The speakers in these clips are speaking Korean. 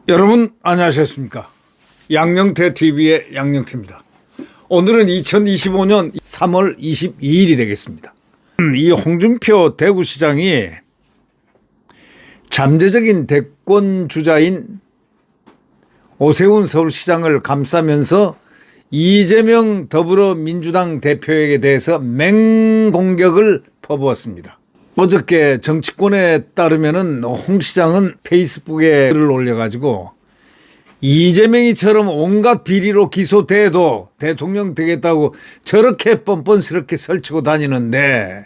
여러분 안녕하셨습니까? 양영태 TV의 양영태입니다. 오늘은 2025년 3월 22일이 되겠습니다. 이 홍준표 대구시장이 잠재적인 대권 주자인 오세훈 서울시장을 감싸면서 이재명 더불어민주당 대표에게 대해서 맹공격을 퍼부었습니다. 어저께 정치권에 따르면은 홍 시장은 페이스북에 글을 올려가지고 이재명이처럼 온갖 비리로 기소돼도 대통령 되겠다고 저렇게 뻔뻔스럽게 설치고 다니는데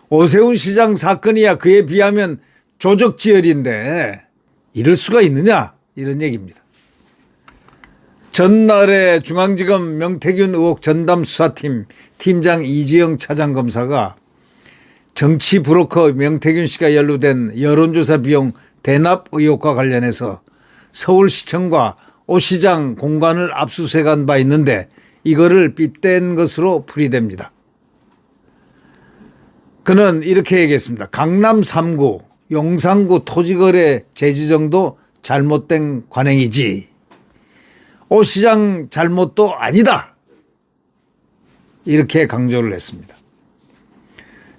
오세훈 시장 사건이야 그에 비하면 조적지혈인데 이럴 수가 있느냐 이런 얘기입니다. 전날에 중앙지검 명태균 의혹 전담수사팀 팀장 이지영 차장검사가 정치 브로커 명태균 씨가 연루된 여론조사 비용 대납 의혹과 관련해서 서울시청과 오 시장 공간을 압수수색한 바 있는데 이거를 빗댄 것으로 풀이됩니다. 그는 이렇게 얘기했습니다. 강남 3구, 용산구 토지거래 재지정도 잘못된 관행이지 오 시장 잘못도 아니다. 이렇게 강조를 했습니다.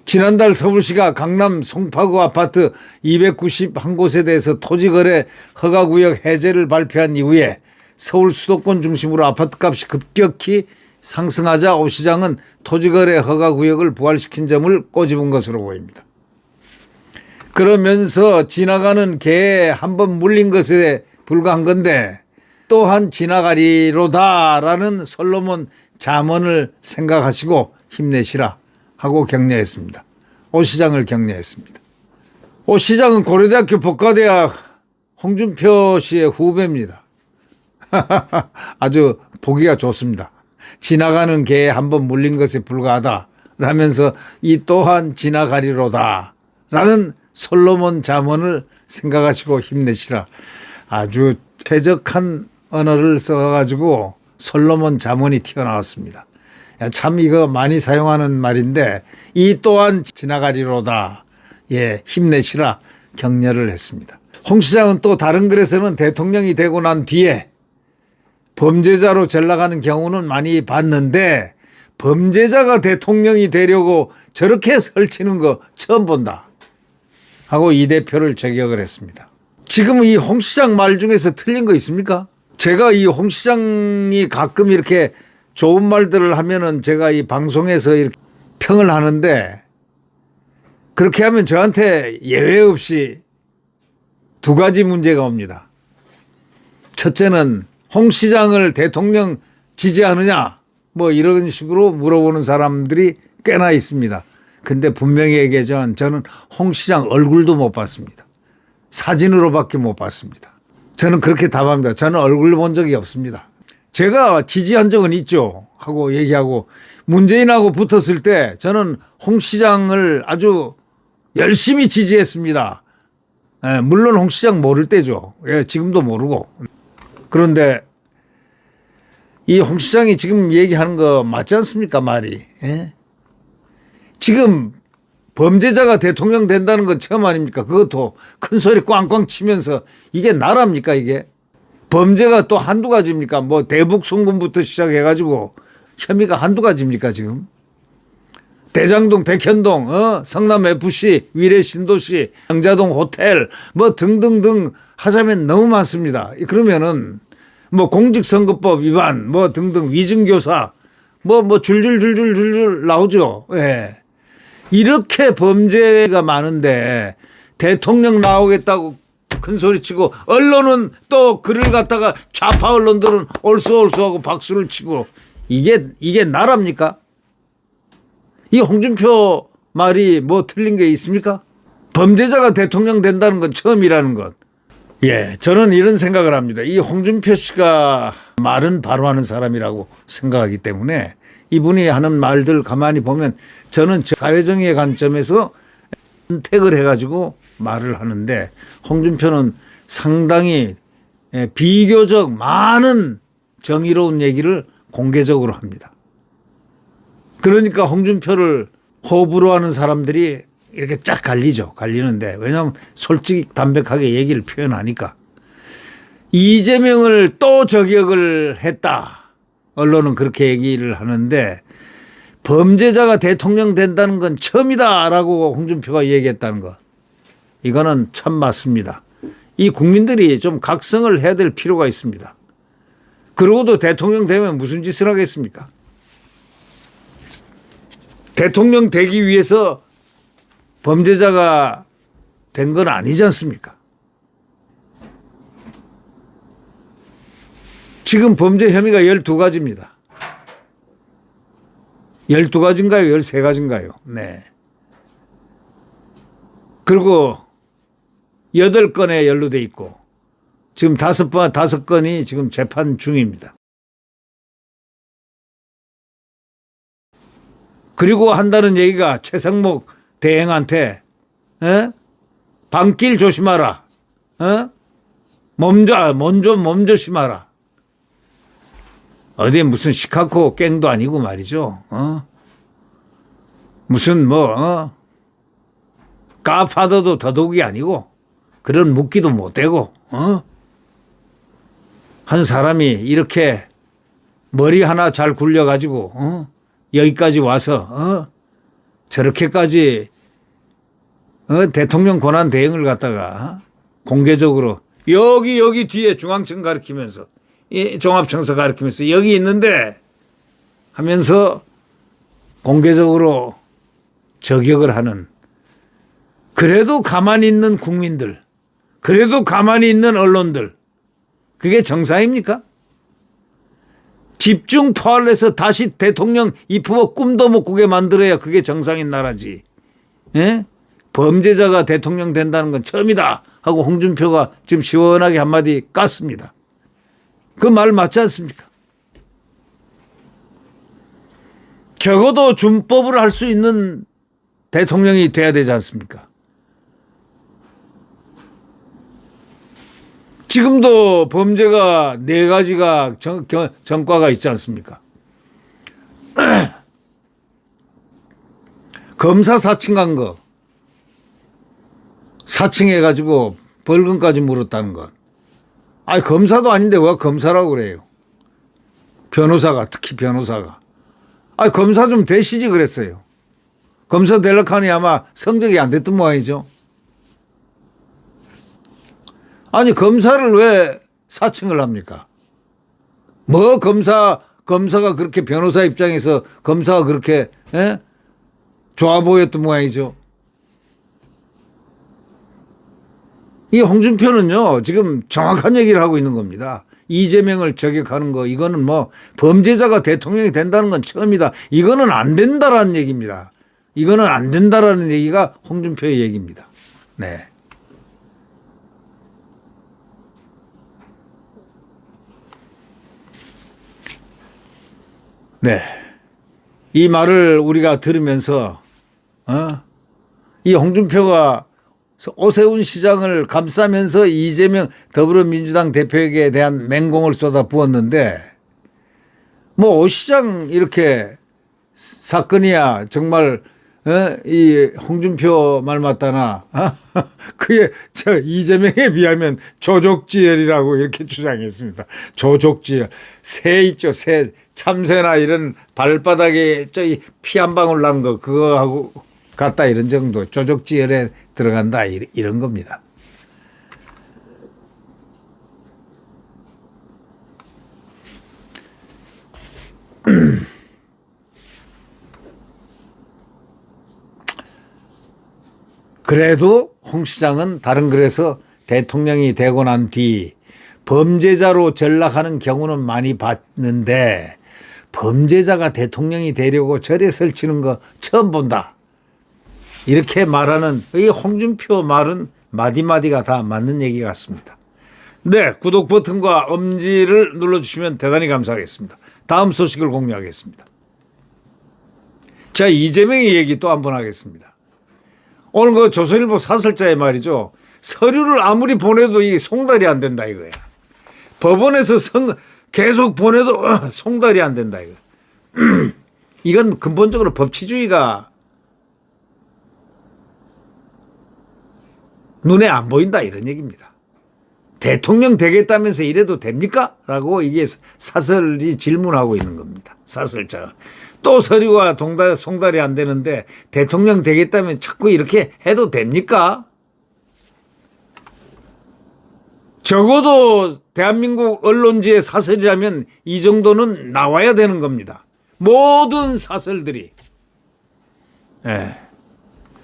지난달 서울시가 강남 송파구 아파트 291곳에 대해서 토지거래 허가구역 해제를 발표한 이후에 서울 수도권 중심으로 아파트값이 급격히 상승하자 오 시장은 토지거래 허가구역을 부활시킨 점을 꼬집은 것으로 보입니다. 그러면서 지나가는 개에 한번 물린 것에 불과한 건데 또한 지나가리로다라는 솔로몬 잠언을 생각하시고 힘내시라 하고 격려했습니다. 오 시장을 격려했습니다. 오 시장은 고려대학교 법과대학 홍준표 씨의 후배입니다. 아주 보기가 좋습니다. 지나가는 개에 한번 물린 것에 불과하다 라면서 이 또한 지나가리로다 라는 솔로몬 잠언을 생각하시고 힘내시라. 아주 쾌적한 언어를 써가지고 솔로몬 잠언이 튀어나왔습니다. 참 이거 많이 사용하는 말인데 이 또한 지나가리로다. 예, 힘내시라 격려를 했습니다. 홍 시장은 또 다른 글에서는 대통령이 되고 난 뒤에 범죄자로 전락하는 경우는 많이 봤는데 범죄자가 대통령이 되려고 저렇게 설치는 거 처음 본다 하고 이 대표를 저격을 했습니다. 지금 이 홍 시장 말 중에서 틀린 거 있습니까? 제가 이 홍 시장이 가끔 이렇게 좋은 말들을 하면은 제가 이 방송에서 이렇게 평을 하는데 그렇게 하면 저한테 예외 없이 두 가지 문제가 옵니다. 첫째는 홍 시장을 대통령 지지하느냐 뭐 이런 식으로 물어보는 사람들이 꽤나 있습니다. 근데 분명히 얘기하자면 저는 홍 시장 얼굴도 못 봤습니다. 사진으로밖에 못 봤습니다. 저는 그렇게 답합니다. 저는 얼굴 본 적이 없습니다. 제가 지지한 적은 있죠 하고 얘기하고 문재인하고 붙었을 때 저는 홍 시장을 아주 열심히 지지했습니다. 예, 물론 홍 시장 모를 때죠. 예, 지금도 모르고. 그런데 이 홍 시장이 지금 얘기하는 거 맞지 않습니까 말이. 예? 지금 범죄자가 대통령 된다는 건 처음 아닙니까? 그것도 큰 소리 꽝꽝 치면서 이게 나라입니까 이게? 범죄가 또 한두 가지입니까? 뭐 대북 송금부터 시작해가지고 혐의가 한두 가지입니까 지금? 대장동, 백현동, 성남FC, 위례신도시, 영자동 호텔 뭐 등등등 하자면 너무 많습니다. 그러면은 뭐 공직선거법 위반 뭐 등등 위증교사 뭐 줄줄 나오죠. 예. 이렇게 범죄가 많은데 대통령 나오겠다고 큰 소리치고 언론은 또 글을 갖다가 좌파 언론들은 얼쏘얼쏘하고 박수를 치고 이게 나라입니까? 이 홍준표 말이 뭐 틀린 게 있습니까? 범죄자가 대통령 된다는 건 처음이라는 것. 예, 저는 이런 생각을 합니다. 이 홍준표 씨가 말은 바로 하는 사람이라고 생각하기 때문에 이분이 하는 말들 가만히 보면 저는 사회정의의 관점에서 선택을 해가지고 말을 하는데 홍준표는 상당히 비교적 많은 정의로운 얘기를 공개적으로 합니다. 그러니까 홍준표를 호불호 하는 사람들이 이렇게 쫙 갈리죠. 갈리는데 왜냐하면 솔직히 담백하게 얘기를 표현하니까. 이재명을 또 저격을 했다. 언론은 그렇게 얘기를 하는데 범죄자가 대통령 된다는 건 처음이다라고 홍준표가 얘기했다는 것. 이거는 참 맞습니다. 이 국민들이 좀 각성을 해야 될 필요가 있습니다. 그러고도 대통령 되면 무슨 짓을 하겠습니까? 대통령 되기 위해서 범죄자가 된 건 아니지 않습니까? 지금 범죄 혐의가 12가지입니다. 12가지인가요? 13가지인가요? 네. 그리고 8건에 연루돼 있고 지금 5건이 지금 재판 중입니다. 그리고 한다는 얘기가 최상목 대행한테 밤길 조심하라. 몸 조심하라. 어디 무슨 시카고 갱도 아니고 말이죠. 무슨 가파더도 더더욱이 아니고 그런 묻기도 못 되고 한 사람이 이렇게 머리 하나 잘 굴려가지고 여기까지 와서 저렇게까지 대통령 권한 대행을 갖다가 공개적으로 여기 뒤에 중앙청 가리키면서 종합청사 가리키면서 여기 있는데 하면서 공개적으로 저격을 하는, 그래도 가만히 있는 국민들, 그래도 가만히 있는 언론들, 그게 정상입니까? 집중 포괄해서 다시 대통령 입후보 꿈도 못 꾸게 만들어야 그게 정상인 나라지. 예? 범죄자가 대통령 된다는 건 처음이다 하고 홍준표가 지금 시원하게 한마디 깠습니다. 그 말 맞지 않습니까? 적어도 준법을 할 수 있는 대통령이 돼야 되지 않습니까? 지금도 범죄가 4가지가 전과가 있지 않습니까? 검사 사칭한 거, 사칭해가지고 벌금까지 물었다는 것. 아니, 검사도 아닌데 왜 검사라고 그래요? 변호사가, 특히 변호사가. 아니, 검사 좀 되시지 그랬어요. 검사 되려고 하니 아마 성적이 안 됐던 모양이죠. 아니, 검사를 왜 사칭을 합니까? 뭐 검사가 그렇게 변호사 입장에서 검사가 그렇게 좋아 보였던 모양이죠. 이 홍준표는요, 지금 정확한 얘기를 하고 있는 겁니다. 이재명을 저격하는 거, 이거는 뭐 범죄자가 대통령이 된다는 건 처음이다. 이거는 안 된다라는 얘기입니다. 이거는 안 된다라는 얘기가 홍준표의 얘기입니다. 네. 네. 이 말을 우리가 들으면서, 이 홍준표가 오세훈 시장을 감싸면서 이재명 더불어민주당 대표에게 대한 맹공을 쏟아 부었는데, 뭐 오 시장 이렇게 사건이야 정말 이 홍준표 말 맞다나 그게 저 이재명에 비하면 조족지혈이라고 이렇게 주장했습니다. 조족지혈. 새 있죠, 새, 참새나 이런 발바닥에 저기 피 한 방울 난 거 그거하고 같다, 이런 정도. 조족지혈에 들어간다 이런 겁니다. 그래도 홍 시장은 다른 글에서 대통령이 되고 난 뒤 범죄자로 전락하는 경우는 많이 봤는데 범죄자가 대통령이 되려고 절에 설치는 거 처음 본다. 이렇게 말하는 이 홍준표 말은 마디마디가 다 맞는 얘기 같습니다. 네, 구독 버튼과 엄지를 눌러주시면 대단히 감사하겠습니다. 다음 소식을 공유하겠습니다. 자, 이재명의 얘기 또 한번 하겠습니다. 오늘 그 조선일보 사설자의 말이죠. 서류를 아무리 보내도 이 송달이 안 된다 이거야. 법원에서 계속 보내도 송달이 안 된다 이거. 이건 근본적으로 법치주의가 눈에 안 보인다 이런 얘기입니다. 대통령 되겠다면서 이래도 됩니까? 라고 이게 사설이 질문하고 있는 겁니다. 사설자가. 또 서류가 송달이 안 되는데 대통령 되겠다면 자꾸 이렇게 해도 됩니까? 적어도 대한민국 언론지의 사설이라면 이 정도는 나와야 되는 겁니다. 모든 사설들이. 예.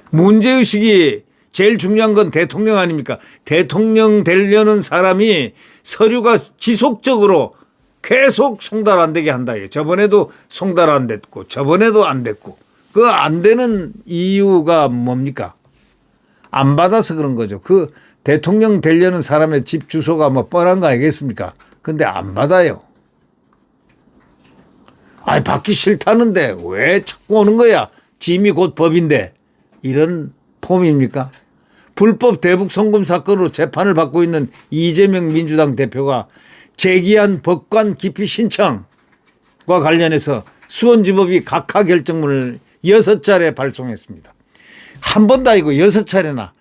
문제의식이 제일 중요한 건 대통령 아닙니까? 대통령 되려는 사람이 서류가 지속적으로 계속 송달 안 되게 한다. 저번에도 송달 안 됐고 저번에도 안 됐고 그 안 되는 이유가 뭡니까? 안 받아서 그런 거죠. 그 대통령 되려는 사람의 집 주소가 뭐 뻔한 거 아니겠습니까? 근데 안 받아요. 아니 받기 싫다는데 왜 자꾸 오는 거야? 짐이 곧 법인데 이런 폼입니까? 불법 대북 송금 사건으로 재판을 받고 있는 이재명 민주당 대표가 제기한 법관 기피 신청과 관련해서 수원지법이 각하 결정문을 6차례 발송했습니다. 한 번도 아니고 6차례나.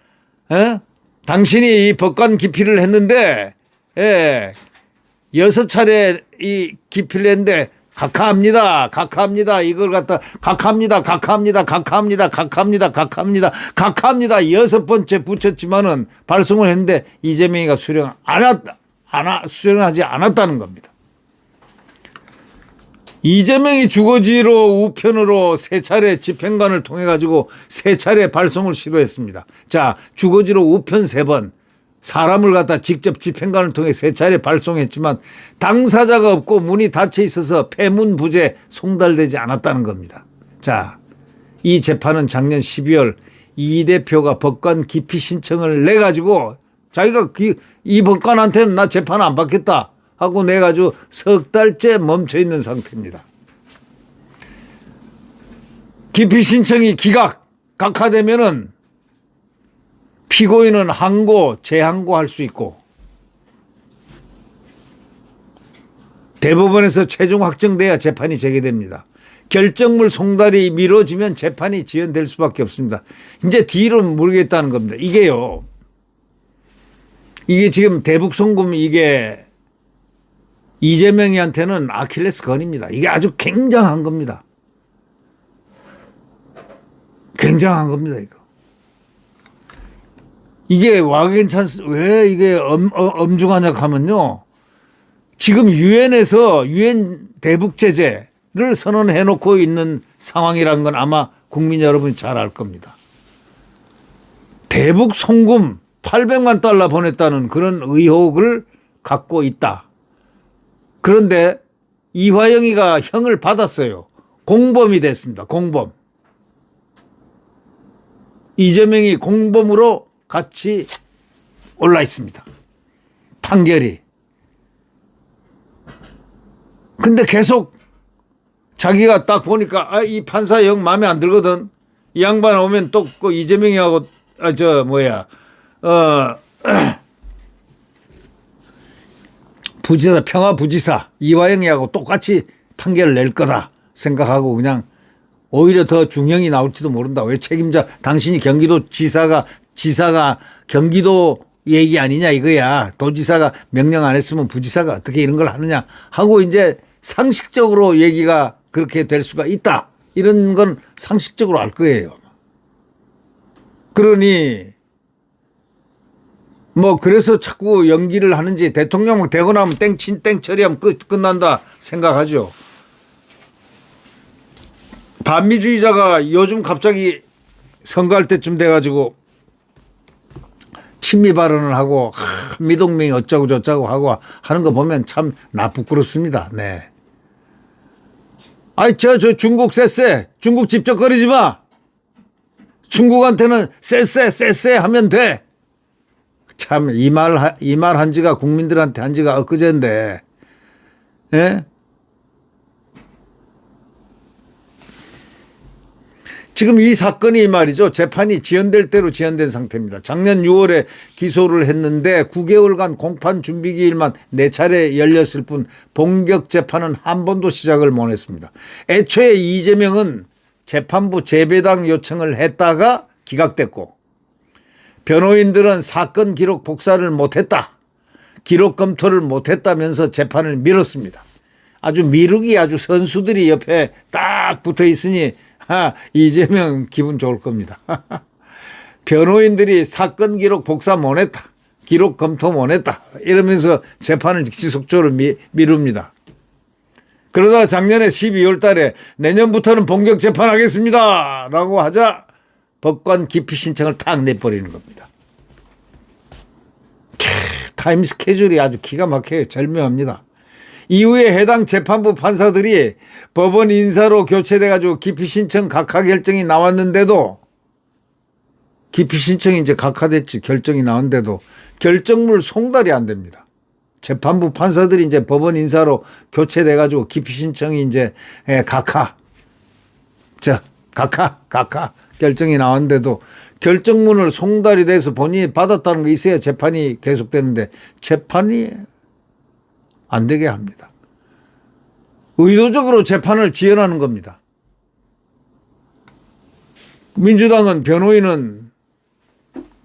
당신이 이 법관 기피를 했는데 6차례 이 기피를 했는데 각하합니다. 각하합니다. 이걸 갖다 각하합니다. 각하합니다. 각하합니다. 각하합니다. 각하합니다. 각하합니다. 6번째 붙였지만은 발송을 했는데 이재명이가 수령하지 않았다는 겁니다. 이재명이 주거지로 우편으로 3차례 집행관을 통해 가지고 3차례 발송을 시도했습니다. 자, 주거지로 우편 3번. 사람을 갖다 직접 집행관을 통해 3차례 발송했지만 당사자가 없고 문이 닫혀 있어서 폐문부재 송달되지 않았다는 겁니다. 자, 이 재판은 작년 12월 이 대표가 법관 기피 신청을 내가지고 자기가 이 법관한테는 나 재판 안 받겠다 하고 내가지고 석 달째 멈춰 있는 상태입니다. 기피 신청이 각하되면은 피고인은 항고, 재항고할 수 있고 대법원에서 최종 확정돼야 재판이 재개됩니다. 결정물 송달이 미뤄지면 재판이 지연될 수밖에 없습니다. 이제 뒤로는 모르겠다는 겁니다. 이게 지금 대북 송금 이게 이재명이한테는 아킬레스건입니다. 이게 아주 굉장한 겁니다. 굉장한 겁니다, 이거. 이게 왜 이게 엄중하냐 하면요. 지금 유엔에서 유엔 대북 제재를 선언해 놓고 있는 상황이라는 건 아마 국민 여러분이 잘 알 겁니다. 대북 송금 800만 달러 보냈다는 그런 의혹을 갖고 있다. 그런데 이화영이가 형을 받았어요. 공범이 됐습니다. 공범. 이재명이 공범으로 같이 올라 있습니다. 판결이. 근데 계속 자기가 딱 보니까 이 판사 영 마음에 안 들거든. 이 양반 오면 또 그 이재명이하고 부지사 평화부지사 이화영이하고 똑같이 판결을 낼 거다 생각하고 그냥 오히려 더 중형이 나올지도 모른다. 왜 책임자 당신이 지사가 경기도 얘기 아니냐 이거야. 도지사가 명령 안 했으면 부지사가 어떻게 이런 걸 하느냐 하고 이제 상식적으로 얘기가 그렇게 될 수가 있다. 이런 건 상식적으로 알 거예요. 그러니 그래서 자꾸 연기를 하는지 대통령 되고 나면 땡 처리하면 끝난다 생각하죠. 반미주의자가 요즘 갑자기 선거할 때쯤 돼가지고 친미 발언을 하고 미동맹이 어쩌고 저쩌고 하고 하는 거 보면 참 부끄럽습니다. 네. 저 중국 쎄쎄. 중국 집적거리지 마. 중국한테는 쎄쎄 하면 돼. 참 이 말 한 지가 국민들한테 한 지가 엊그제인데. 예? 지금 이 사건이 말이죠. 재판이 지연될 대로 지연된 상태입니다. 작년 6월에 기소를 했는데 9개월간 공판 준비 기일만 4차례 열렸을 뿐 본격 재판은 한 번도 시작을 못 했습니다. 애초에 이재명은 재판부 재배당 요청을 했다가 기각됐고 변호인들은 사건 기록 복사를 못했다. 기록 검토를 못했다면서 재판을 미뤘습니다. 아주 미루기 아주 선수들이 옆에 딱 붙어 있으니 이재명 기분 좋을 겁니다. 변호인들이 사건 기록 복사 못했다. 기록 검토 못했다. 이러면서 재판을 지속적으로 미룹니다. 그러다 작년에 12월 달에 내년부터는 본격 재판하겠습니다. 라고 하자 법관 기피 신청을 탁 내버리는 겁니다. 타임 스케줄이 아주 기가 막혀요. 절묘합니다. 이후에 해당 재판부 판사들이 법원 인사로 교체돼 가지고 기피 신청 각하 결정이 나왔는데도 기피 신청이 이제 각하됐지 결정이 나왔는데도 결정물 송달이 안 됩니다. 재판부 판사들이 이제 법원 인사로 교체돼 가지고 기피 신청이 이제 각하 결정이 나왔는데도 결정문을 송달이 돼서 본인이 받았다는 거 있어야 재판이 계속되는데 재판이 안 되게 합니다. 의도적으로 재판을 지연하는 겁니다. 민주당은 변호인은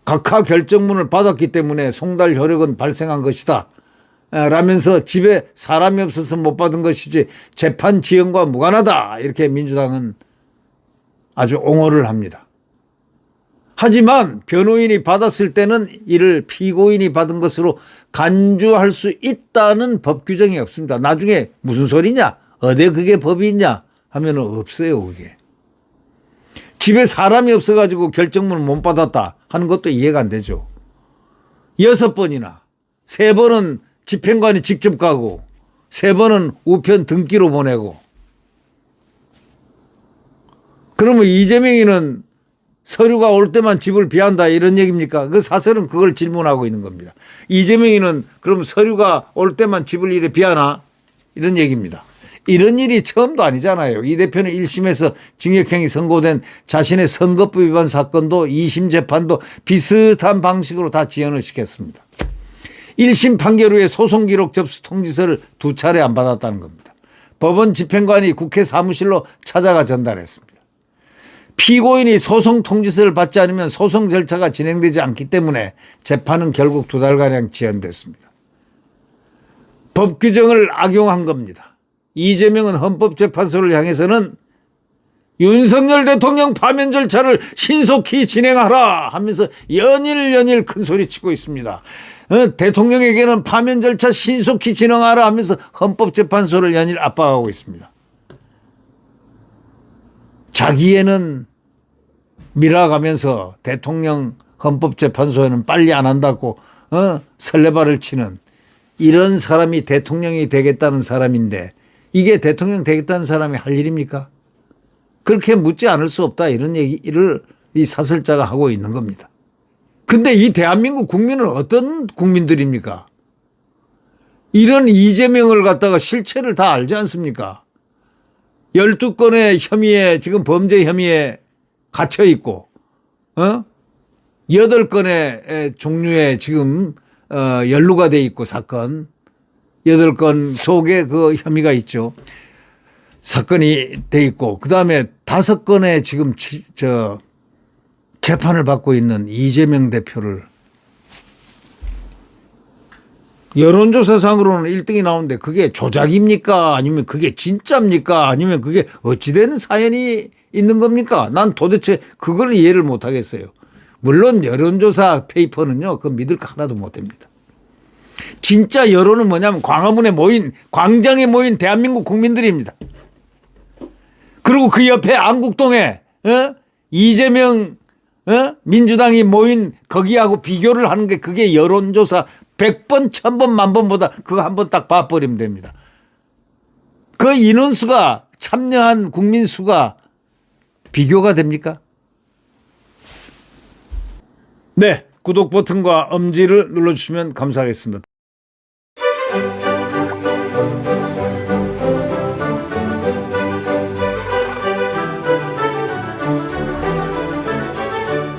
각하 결정문을 받았기 때문에 송달 효력은 발생한 것이다 라면서 집에 사람이 없어서 못 받은 것이지 재판 지연과 무관하다 이렇게 민주당은 아주 옹호를 합니다. 하지만 변호인이 받았을 때는 이를 피고인이 받은 것으로 간주할 수 있다는 법 규정이 없습니다. 나중에 무슨 소리냐? 어디 그게 법이 있냐? 하면 없어요, 그게. 집에 사람이 없어가지고 결정문을 못 받았다 하는 것도 이해가 안 되죠. 6번이나 3번은 집행관이 직접 가고 3번은 우편 등기로 보내고 그러면 이재명이는 서류가 올 때만 집을 비한다 이런 얘기입니까? 그 사설은 그걸 질문하고 있는 겁니다. 이재명이는 그럼 서류가 올 때만 집을 이래 비하나? 이런 얘기입니다. 이런 일이 처음도 아니잖아요. 이 대표는 1심에서 징역형이 선고된 자신의 선거법 위반 사건도 2심 재판도 비슷한 방식으로 다 지연을 시켰습니다. 1심 판결 후에 소송 기록 접수 통지서를 2차례 안 받았다는 겁니다. 법원 집행관이 국회 사무실로 찾아가 전달했습니다. 피고인이 소송 통지서를 받지 않으면 소송 절차가 진행되지 않기 때문에 재판은 결국 2달가량 지연됐습니다. 법 규정을 악용한 겁니다. 이재명은 헌법재판소를 향해서는 윤석열 대통령 파면 절차를 신속히 진행하라 하면서 연일 큰 소리 치고 있습니다. 대통령에게는 파면 절차 신속히 진행하라 하면서 헌법재판소를 연일 압박하고 있습니다. 자기애는 밀어가면서 대통령 헌법재판소에는 빨리 안 한다고 설레발을 치는 이런 사람이 대통령이 되겠다는 사람인데 이게 대통령 되겠다는 사람이 할 일입니까? 그렇게 묻지 않을 수 없다 이런 얘기를 이 사설자가 하고 있는 겁니다. 근데 이 대한민국 국민은 어떤 국민들입니까? 이런 이재명을 갖다가 실체를 다 알지 않습니까? 12건의 혐의에 지금 범죄 혐의에 갇혀 있고 8건의 종류에 지금 연루가 돼 있고 사건 8건 속에 그 혐의가 있죠. 사건이 돼 있고 그다음에 5건의 지금 재판을 받고 있는 이재명 대표를 여론조사상으로는 1등이 나오는데 그게 조작입니까? 아니면 그게 진짜입니까? 아니면 그게 어찌되는 사연이 있는 겁니까? 난 도대체 그걸 이해를 못 하겠어요. 물론 여론조사 페이퍼는요, 그거 믿을 거 하나도 못 됩니다. 진짜 여론은 뭐냐면 광장에 모인 대한민국 국민들입니다. 그리고 그 옆에 안국동에 이재명 민주당이 모인 거기하고 비교를 하는 게 그게 여론조사 100번, 1000번, 만번보다 그거 한번 딱 봐버리면 됩니다. 그 인원수가 참여한 국민 수가 비교가 됩니까? 네, 구독 버튼과 엄지를 눌러주시면 감사하겠습니다.